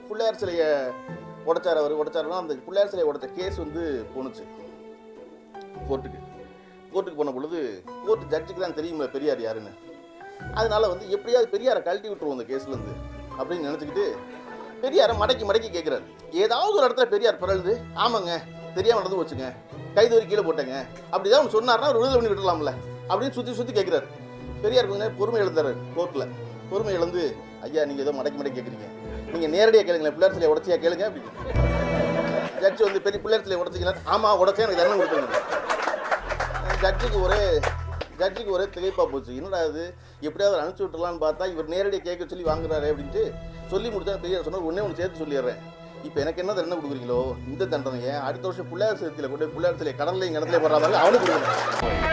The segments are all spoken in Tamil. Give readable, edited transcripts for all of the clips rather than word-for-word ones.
பிள்ளையார் சிலையை உடைச்சார். அவர் உடைச்சாருன்னா அந்த பிள்ளையார் சிலையை உடைச்ச கேஸ் வந்து போணுச்சு கோர்ட்டுக்கு போன பொழுது கோர்ட் ஜட்ஜுக்கு தான் தெரியுமா பெரியார் யாருன்னு. அதனால வந்து எப்படியாவது பெரியாரை கழட்டி விட்டுருவோம் அந்த கேஸ்லேருந்து அப்படின்னு நினச்சிக்கிட்டு பெரியாரை மடக்கி கேட்குறாரு. ஏதாவது ஒரு இடத்துல பெரியார் பிறழுது, ஆமாங்க தெரியாமல் நடந்து வச்சுங்க, கைது வரை கீழே போட்டேங்க, அப்படிதான் ஒன்று சொன்னார்னா ஒரு விடுதலை பண்ணி விட்டுலாம்ல அப்படின்னு சுற்றி கேட்குறாரு. பெரியார் கொஞ்ச நேரம் பொறுமை இழந்தார். கோர்ட்டில் பொறுமை இழந்து, ஐயா நீங்கள் ஏதோ மடக்கி கேட்குறீங்க, நீங்கள் நேரடியாக கேளுங்களேன், பிள்ளையார் சிலையை உடச்சியா கேளுங்க அப்படின்னு. ஜட்ஜு வந்து பெரிய பிள்ளையார் சிலையை உடச்சிங்களா, ஆமாம் உடச்சா எனக்கு தண்டனை கொடுத்துருங்க. ஜட்ஜுக்கு ஒரே திகைப்பாக போச்சு. என்னடா அது, எப்படியாவது அனுப்பிச்சி விட்டுலான்னு பார்த்தா இவர் நேரடியாக கேட்க சொல்லி வாங்குறாரு அப்படின்ட்டு சொல்லி முடிச்சா பெரியார் சொன்னார், ஒன்று சேர்த்து சொல்லிடுறேன், இப்போ எனக்கு என்ன தண்டனை கொடுக்குறீங்களோ இந்த தண்டனையை அடுத்த வருஷம் பிள்ளையார் சிலையில் கொண்டு பிள்ளையார் சிலை கடல்லையும் கடத்துல போடுற மாதிரி அவனுக்கு கொடுக்குறேன்.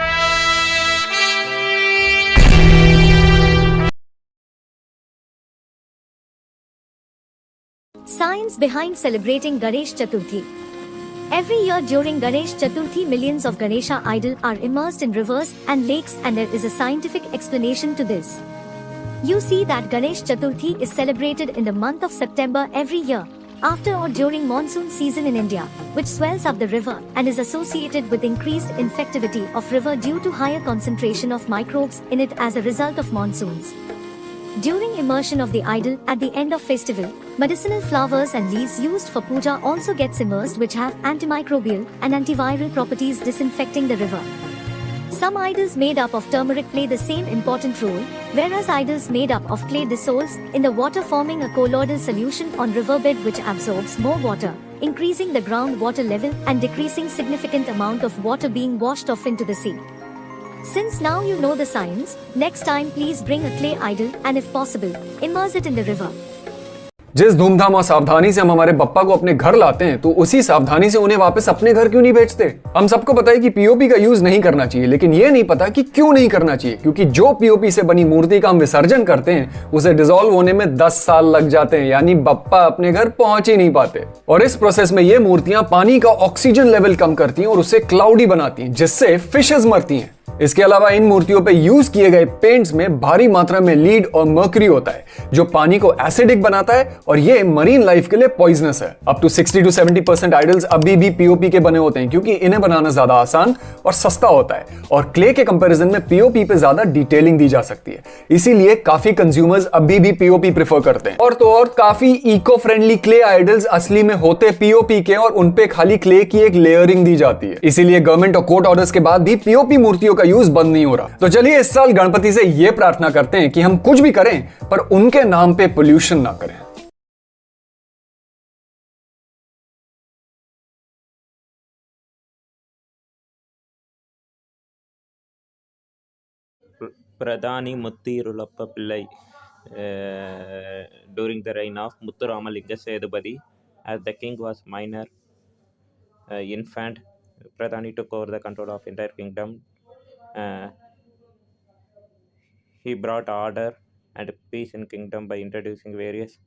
Science behind celebrating Ganesh Chaturthi. Every year during Ganesh Chaturthi, millions of Ganesha idols are immersed in rivers and lakes, and there is a scientific explanation to this. You see that Ganesh Chaturthi is celebrated in the month of September every year, after or during monsoon season in India, which swells up the river and is associated with increased infectivity of river due to higher concentration of microbes in it as a result of monsoons. During immersion of the idol at the end of festival, medicinal flowers and leaves used for puja also gets immersed, which have antimicrobial and antiviral properties disinfecting the river. Some idols made up of turmeric play the same important role, whereas idols made up of clay dissolves in the water, forming a colloidal solution on riverbed which absorbs more water, increasing the groundwater level and decreasing significant amount of water being washed off into the sea. Since now you know the science, next time please bring a clay idol and if possible, immerse it in the river. जिस धूमधाम और सावधानी से हम हमारे बप्पा को अपने घर लाते हैं, तो उसी सावधानी से उन्हें वापस अपने घर क्यों नहीं भेजते? हम सबको पता है कि पीओपी का यूज नहीं करना चाहिए, लेकिन ये नहीं पता कि क्यों नहीं करना चाहिए, क्योंकि जो पीओपी से बनी मूर्ति का हम विसर्जन करते हैं उसे डिसॉल्व होने में 10 साल लग जाते हैं, यानी बप्पा अपने घर पहुंच ही नहीं पाते। और इस प्रोसेस में ये मूर्तियां पानी का ऑक्सीजन लेवल कम करती हैं और उसे क्लाउडी बनाती हैं, जिससे फिशेस मरती हैं। इसके अलावा इन मूर्तियों पे यूज किए गए पेंट्स में भारी मात्रा में लीड और मर्क्यूरी होता है, जो पानी को एसिडिक बनाता है और ये मरीन लाइफ के लिए पॉइजनस है। अप टू 60 to 70% आइडल्स अभी भी पीओपी के बने होते हैं, क्योंकि इन्हें बनाना ज्यादा आसान और सस्ता होता है और क्ले के कंपैरिजन में पीओपी पे ज्यादा डिटेलिंग दी जा सकती है। इसीलिए काफी कंज्यूमर्स अभी भी पीओपी प्रेफर करते हैं। और तो और काफी इको फ्रेंडली क्ले आइडल्स असली में होते पीओपी के और उनपे खाली क्ले की एक लेयरिंग दी जाती है। इसीलिए गवर्नमेंट और कोर्ट ऑर्डर्स के बाद भी पीओपी मूर्तियों का यूज बंद नहीं हो रहा। तो चलिए इस साल गणपति से यह प्रार्थना करते हैं कि हम कुछ भी करें पर उनके नाम पे पोल्यूशन ना करें। Pradhani Muthirulappa Pillai during the reign of Muthuramalingga Sethupathi, as the king was minor infant, Pradhani took over the control of entire kingdom. He brought order and peace in kingdom by introducing various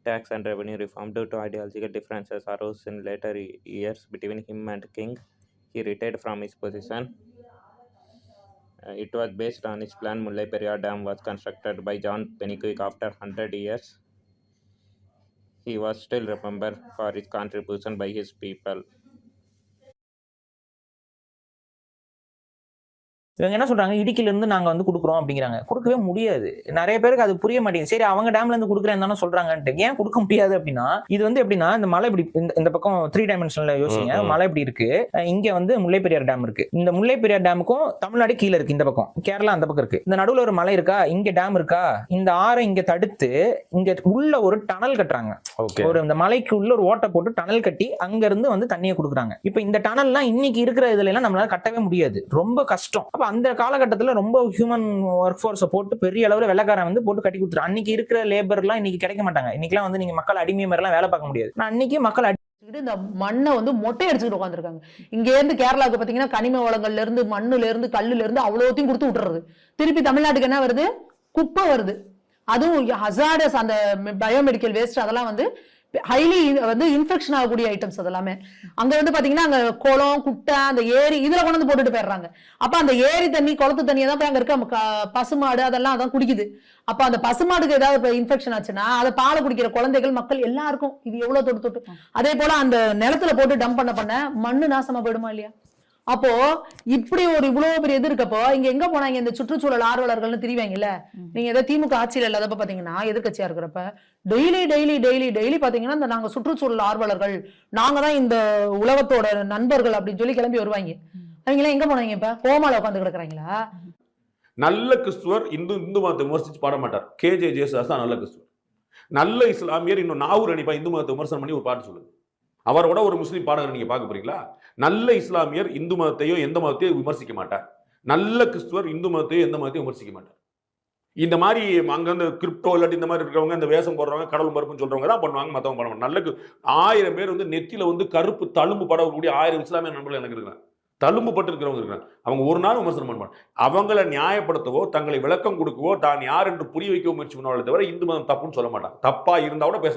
tax and revenue reform. Due to ideological differences arose in later years between him and king, he retired from his position. It was based on his plan. Mullai Periyar Dam was constructed by John Penicuik after 100 years. He was still remembered for his contribution by his people. இவங்க என்ன சொல்றாங்க, இடுக்கில இருந்து நாங்க வந்து கொடுக்குறோம் அப்படிங்கிறாங்க. கொடுக்கவே முடியாது. நிறைய பேருக்கு அது புரிய மாட்டேங்குது. சரி, அவங்க டேம்ல இருந்து கொடுக்குறேன் தானே சொல்றாங்கன்ட்டு. ஏன் கொடுக்க முடியாது அப்படின்னா, இது வந்து எப்படின்னா, இந்த மலை இப்படி இந்த பக்கம் 3 டைமென்ஷன்ல யோசிங்க. மலை இப்படி இருக்கு, இங்க வந்து முல்லை பெரியார் டேம் இருக்கு. இந்த முல்லை பெரியார் டேமுக்கும் தமிழ்நாடு கீழே இருக்கு, இந்த பக்கம் கேரளா அந்த பக்கம் இருக்கு. இந்த நடுவுல ஒரு மலை இருக்கா, இங்க டேம் இருக்கா, இந்த ஆறை இங்க தடுத்து இங்க உள்ள ஒரு டனல் கட்டுறாங்க. ஒரு இந்த மலைக்கு உள்ள ஒரு ஓட்டை போட்டு டனல் கட்டி அங்க இருந்து வந்து தண்ணியை கொடுக்குறாங்க. இப்ப இந்த டனல்லாம் இன்னைக்கு இருக்கிற இதுல எல்லாம் நம்மளால கட்டவே முடியாது, ரொம்ப கஷ்டம். அப்ப அந்த காலகட்டத்தில் ரொம்ப ஹியூமன் ஒர்க் ஃபோர்ஸை போட்டு பெரிய அளவில் வெள்ளக்காரன் வந்து போட்டு கட்டி கொடுத்துரு. அன்னைக்கு இருக்கிற லேபர்லாம் இன்னைக்கு கிடைக்க மாட்டாங்க. இன்னைக்கெல்லாம் வந்து நீங்க மக்கள் அடிமை மாதிரிலாம் வேலை பார்க்க முடியாது. அன்னைக்கு மக்கள் இந்த மண்ணை வந்து மொட்டை அடிச்சுட்டு உட்காந்துருக்காங்க. இங்க இருந்து கேரளாவுக்கு பாத்தீங்கன்னா கனிம வளங்கள்ல இருந்து, மண்ணுல இருந்து, கல்லுல இருந்து அவ்வளோத்தையும் கொடுத்து விட்டுறது. திருப்பி தமிழ்நாட்டுக்கு என்ன வருது? குப்பை வருது. அதுவும் ஹசார்டஸ், அந்த பயோமெடிக்கல் வேஸ்ட், அதெல்லாம் வந்து ஹைலி வந்து இன்ஃபெக்ஷன் ஆகக்கூடிய ஐட்டம்ஸ் அதெல்லாமே. அங்க வந்து பாத்தீங்கன்னா அங்க குளம் குட்டை அந்த ஏரி இதுல கொண்டு வந்து போட்டுட்டு போயிடுறாங்க. அப்ப அந்த ஏரி தண்ணி குளத்து தண்ணியை தான் போய் அங்க இருக்க பசுமாடு அதெல்லாம் அதான் குடிக்குது. அப்ப அந்த பசுமாடுக்கு ஏதாவது இன்ஃபெக்ஷன் ஆச்சுன்னா அதை பாலை குடிக்கிற குழந்தைகள் மக்கள் எல்லாருக்கும் இது எவ்வளவு தொட்டு தொட்டு. அதே போல அந்த நிலத்துல போட்டு டம்ப் பண்ண மண்ணு நாசமா போயிடுமா இல்லையா? அப்போ இப்படி ஒரு இவ்வளவு பெரிய இது இருக்கப்போ இங்க எங்க போனாங்க இந்த சுற்றுச்சூழல் ஆர்வலர்கள்னு திரிவாங்கல்ல. நீங்க ஏதோ திமுக ஆட்சியில இல்லாதப்ப பாத்தீங்கன்னா எதிர்கட்சியா இருக்கிறப்ப டெய்லி பாத்தீங்கன்னா இந்த நாங்க சுற்றுச்சூழல் ஆர்வலர்கள், நாங்க தான் இந்த உலகத்தோட நண்பர்கள் அப்படின்னு சொல்லி கிளம்பி வருவாங்க. அவங்க எல்லாம் எங்க போனாங்க? இப்ப கோமால உட்காந்து கிடக்குறாங்களா? நல்ல கிறிஸ்துவர் இந்து மதத்தை விமர்சிச்சு பாட மாட்டார். KJ ஜேசுதாஸ் தான் நல்ல கிறிஸ்துவர். நல்ல இஸ்லாமியர் இன்னும் நாவூர் அணிப்பா இந்து மதத்தை விமர்சனம் பண்ணி ஒரு பாட்டு சொல்லுது. அவரோட ஒரு முஸ்லீம் பாடகர் நீங்க பார்க்க போறீங்களா? நல்ல இஸ்லாமியர் இந்து மதத்தையோ எந்த மதத்தையும் விமர்சிக்க மாட்டார். நல்ல கிறிஸ்துவர் இந்து மதத்தையோ எந்த மதத்தையும் விமர்சிக்க மாட்டார். இந்த மாதிரி அங்க வந்து கிரிப்டோ இல்லாட்டி இந்த மாதிரி இருக்கிறவங்க, இந்த வேஷம் போடுறவங்க, கடவுள் மறுப்புன்னு சொல்றவங்க தான் பண்ணுவாங்க, மத்தவங்க பண்ண மாட்டாங்க. நல்ல 1000 பேர் வந்து நெத்தியில வந்து கருப்பு தழும்பு படக்கூடிய 1000 இஸ்லாமிய நண்பர்கள் எனக்கு இருக்கிறாங்க. தழும்பு பட்டு இருக்கிறவங்க இருக்கிறாங்க. அவங்க ஒரு நாள் விமர்சனம் பண்ணுவாங்க. அவங்களை நியாயப்படுத்தவோ தங்களை விளக்கம் கொடுக்கவோ தான் யார் என்று புரிய வைக்கவோ முயற்சி பண்ணுவாங்களே தவிர இந்து மதம் தப்புன்னு சொல்ல மாட்டாங்க. தப்பா இருந்தா கூட பேச